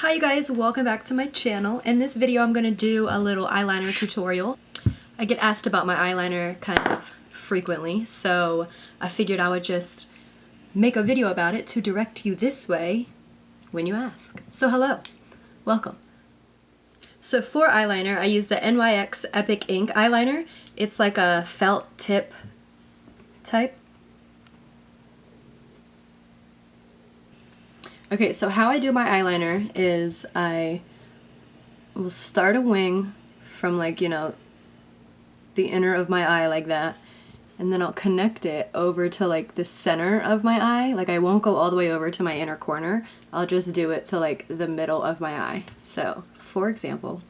Hi you guys, welcome back to my channel. In this video I'm going to do a little eyeliner tutorial. I get asked about my eyeliner kind of frequently, so I figured I would just make a video about it to direct you this way when you ask. So hello, welcome. So for eyeliner I use the NYX Epic Ink eyeliner. It's like a felt tip type. Okay, so how I do my eyeliner is I will start a wing from the inner of my eye like that, and then I'll connect it over to like the center of my eye. Like I won't go all the way over to my inner corner. I'll just do it to like the middle of my eye. So, for example,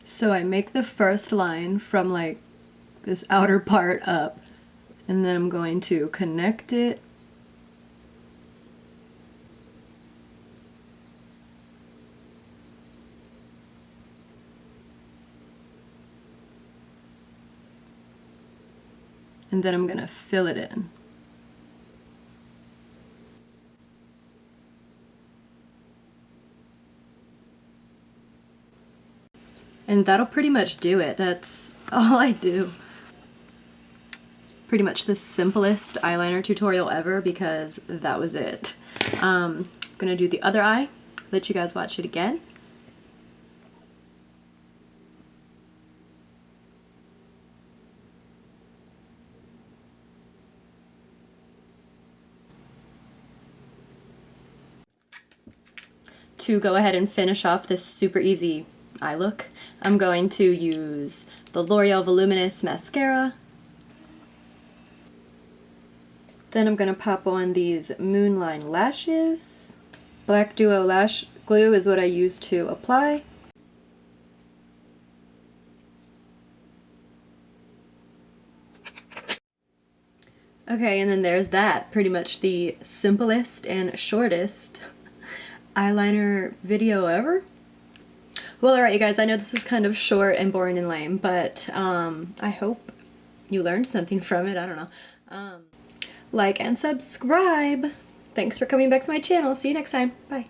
so I make the first line from like this outer part up, and then I'm going to connect it and then I'm going to fill it in. And that'll pretty much do it. That's all I do. Pretty much the simplest eyeliner tutorial ever because that was it. I'm gonna do the other eye, let you guys watch it again. To go ahead and finish off this super easy eye look, I'm going to use the L'Oreal Voluminous Mascara. Then I'm going to pop on these Moonline lashes. Black Duo lash glue is what I use to apply. Okay, and then there's that. Pretty much the simplest and shortest eyeliner video ever. Well, alright you guys, I know this is kind of short and boring and lame, but I hope you learned something from it. I don't know. Like and subscribe. Thanks for coming back to my channel. See you next time. Bye.